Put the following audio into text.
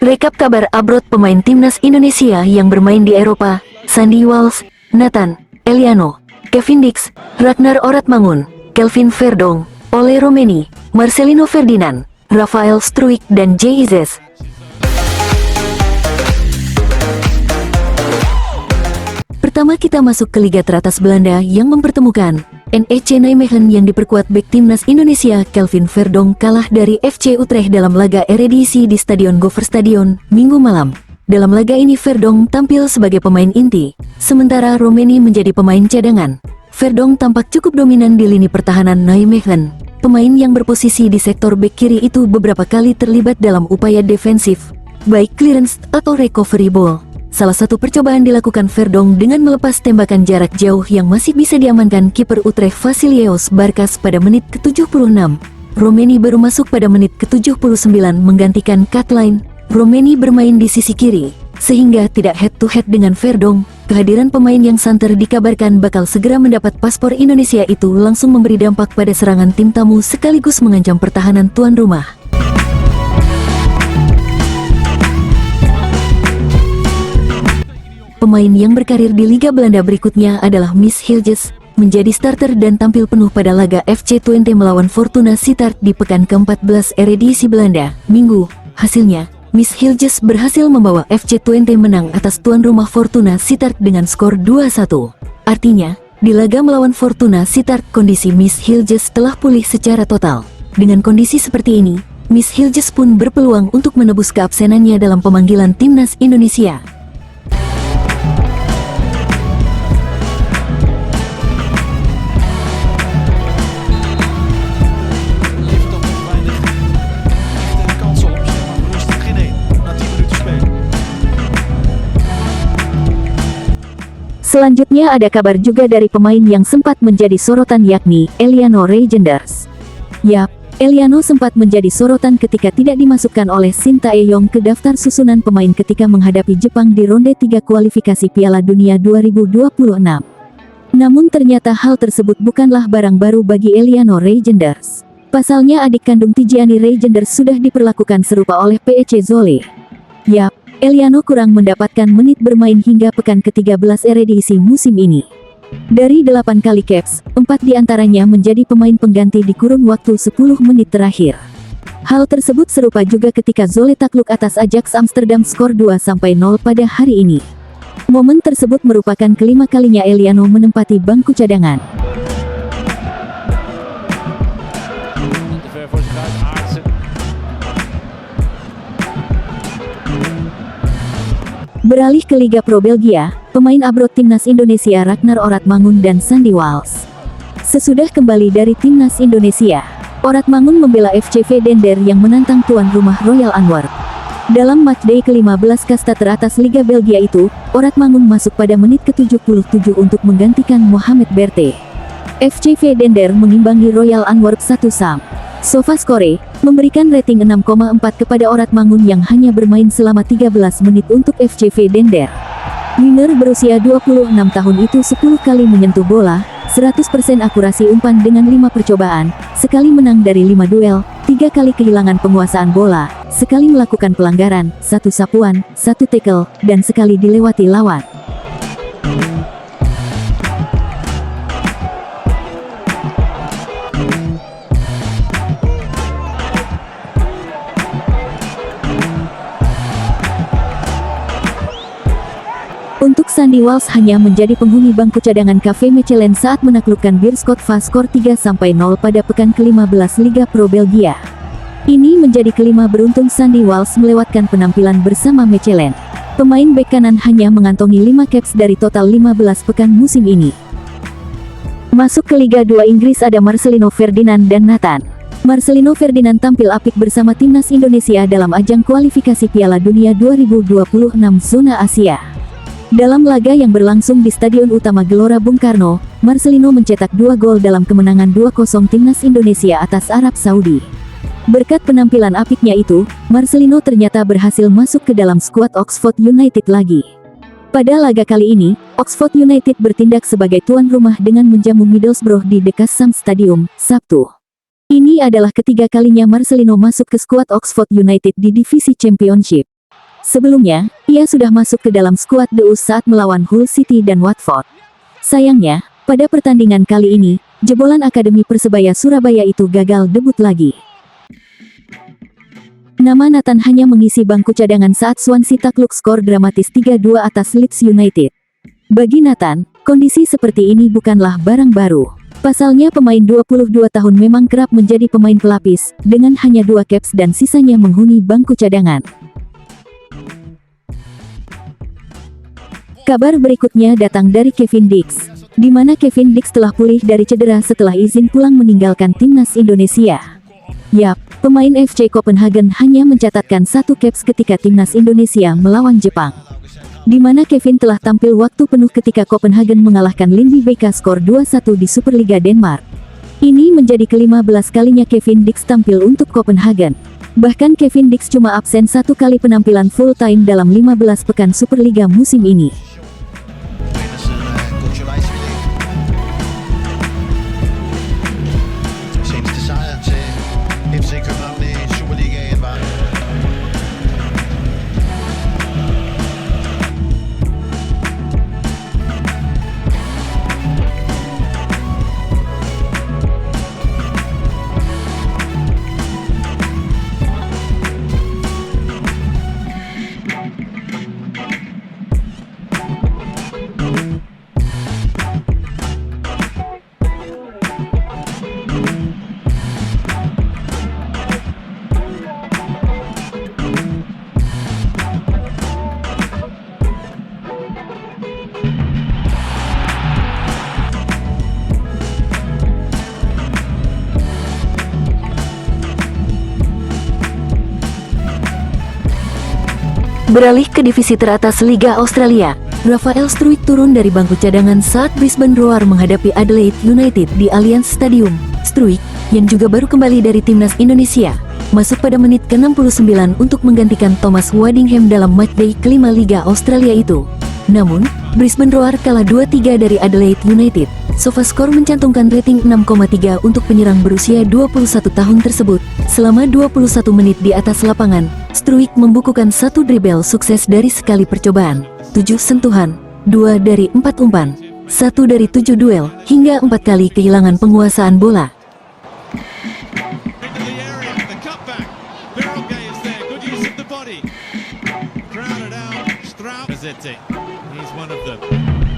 Rekap kabar abroad pemain timnas Indonesia yang bermain di Eropa: Sandy Walsh, Nathan Eliano, Kevin Dix, Ragnar Oratmangun, Kelvin Verdonk, Ole Romeni, Marcelino Ferdinand, Rafael Struijk, dan Jay Izes. Pertama kita masuk ke liga teratas Belanda yang mempertemukan NEC Nijmegen yang diperkuat bek timnas Indonesia Kelvin Verdonk kalah dari FC Utrecht dalam laga Eredivisie di Stadion Goverstadion Minggu malam. Dalam laga ini Verdonk tampil sebagai pemain inti, sementara Romeni menjadi pemain cadangan. Verdonk tampak cukup dominan di lini pertahanan Nijmegen. Pemain yang berposisi di sektor bek kiri itu beberapa kali terlibat dalam upaya defensif, baik clearance atau recovery ball. Salah satu percobaan dilakukan Verdonk dengan melepas tembakan jarak jauh yang masih bisa diamankan kiper Utrecht Vasilios Barkas pada menit ke-76. Romeni baru masuk pada menit ke-79 menggantikan Katlijn. Romeni bermain di sisi kiri, sehingga tidak head-to-head dengan Verdonk. Kehadiran pemain yang santer dikabarkan bakal segera mendapat paspor Indonesia itu langsung memberi dampak pada serangan tim tamu sekaligus mengancam pertahanan tuan rumah. Pemain yang berkarir di Liga Belanda berikutnya adalah Miss Hilgers, menjadi starter dan tampil penuh pada laga FC Twente melawan Fortuna Sittard di pekan ke-14 Eredivisie Belanda, Minggu. Hasilnya, Miss Hilgers berhasil membawa FC Twente menang atas tuan rumah Fortuna Sittard dengan skor 2-1. Artinya, di laga melawan Fortuna Sittard kondisi Miss Hilgers telah pulih secara total. Dengan kondisi seperti ini, Miss Hilgers pun berpeluang untuk menebus keabsenannya dalam pemanggilan timnas Indonesia. Selanjutnya ada kabar juga dari pemain yang sempat menjadi sorotan yakni Eliano Reijnders. Yap, Eliano sempat menjadi sorotan ketika tidak dimasukkan oleh Shin Tae-yong ke daftar susunan pemain ketika menghadapi Jepang di ronde 3 kualifikasi Piala Dunia 2026. Namun ternyata hal tersebut bukanlah barang baru bagi Eliano Reijnders. Pasalnya adik kandung Tidjani Reijnders sudah diperlakukan serupa oleh PEC Zwolle. Yap, Eliano kurang mendapatkan menit bermain hingga pekan ke-13 Eredivisie musim ini. Dari 8 kali caps, 4 diantaranya menjadi pemain pengganti di kurun waktu 10 menit terakhir. Hal tersebut serupa juga ketika Zwolle takluk atas Ajax Amsterdam skor 2-0 pada hari ini. Momen tersebut merupakan kelima kalinya Eliano menempati bangku cadangan. Beralih ke Liga Pro Belgia, pemain abroad timnas Indonesia Ragnar Oratmangun dan Sandy Walsh. Sesudah kembali dari timnas Indonesia, Oratmangun membela FC Veendender yang menantang tuan rumah Royal Antwerp. Dalam matchday ke-15 kasta teratas Liga Belgia itu, Oratmangun masuk pada menit ke-77 untuk menggantikan Mohamed Berte. FC Veendender mengimbangi Royal Antwerp 1-1. SofaScore memberikan rating 6,4 kepada Oratmangun yang hanya bermain selama 13 menit untuk FC Veendender. Winger berusia 26 tahun itu 10 kali menyentuh bola, 100% akurasi umpan dengan 5 percobaan, sekali menang dari 5 duel, 3 kali kehilangan penguasaan bola, sekali melakukan pelanggaran, 1 sapuan, 1 tackle, dan sekali dilewati lawan. Untuk Sandy Walsh hanya menjadi penghuni bangku cadangan KV Mechelen saat menaklukkan Beerschot skor 3-0 pada pekan ke-15 Liga Pro Belgia. Ini menjadi kelima beruntun Sandy Walsh melewatkan penampilan bersama Mechelen. Pemain bek kanan hanya mengantongi 5 caps dari total 15 pekan musim ini. Masuk ke Liga 2 Inggris ada Marcelino Ferdinand dan Nathan. Marcelino Ferdinand tampil apik bersama timnas Indonesia dalam ajang kualifikasi Piala Dunia 2026 zona Asia. Dalam laga yang berlangsung di Stadion Utama Gelora Bung Karno, Marcelino mencetak 2 gol dalam kemenangan 2-0 timnas Indonesia atas Arab Saudi. Berkat penampilan apiknya itu, Marcelino ternyata berhasil masuk ke dalam skuad Oxford United lagi. Pada laga kali ini, Oxford United bertindak sebagai tuan rumah dengan menjamu Middlesbrough di The Kassam Stadium, Sabtu. Ini adalah ketiga kalinya Marcelino masuk ke skuad Oxford United di divisi Championship. Sebelumnya, ia sudah masuk ke dalam skuad The Us saat melawan Hull City dan Watford. Sayangnya, pada pertandingan kali ini, jebolan Akademi Persebaya Surabaya itu gagal debut lagi. Nama Nathan hanya mengisi bangku cadangan saat Swansea takluk skor dramatis 3-2 atas Leeds United. Bagi Nathan, kondisi seperti ini bukanlah barang baru. Pasalnya pemain 22 tahun memang kerap menjadi pemain pelapis, dengan hanya 2 caps dan sisanya menghuni bangku cadangan. Kabar berikutnya datang dari Kevin Dix, di mana Kevin Dix telah pulih dari cedera setelah izin pulang meninggalkan timnas Indonesia. Yap, pemain FC Copenhagen hanya mencatatkan 1 caps ketika timnas Indonesia melawan Jepang, di mana Kevin telah tampil waktu penuh ketika Copenhagen mengalahkan Lindby BK skor 2-1 di Superliga Denmark. Ini menjadi ke-15 kalinya Kevin Dix tampil untuk Copenhagen. Bahkan Kevin Dix cuma absen 1 kali penampilan full time dalam 15 pekan Superliga musim ini. Beralih ke divisi teratas Liga Australia, Rafael Struijk turun dari bangku cadangan saat Brisbane Roar menghadapi Adelaide United di Allianz Stadium. Struijk, yang juga baru kembali dari timnas Indonesia, masuk pada menit ke-69 untuk menggantikan Thomas Waddingham dalam matchday kelima Liga Australia itu. Namun, Brisbane Roar kalah 2-3 dari Adelaide United. SofaScore mencantumkan rating 6,3 untuk penyerang berusia 21 tahun tersebut. Selama 21 menit di atas lapangan, Struijk membukukan 1 dribble sukses dari sekali percobaan, 7 sentuhan, 2 dari 4 umpan, 1 dari 7 duel, hingga 4 kali kehilangan penguasaan bola. He's one of them.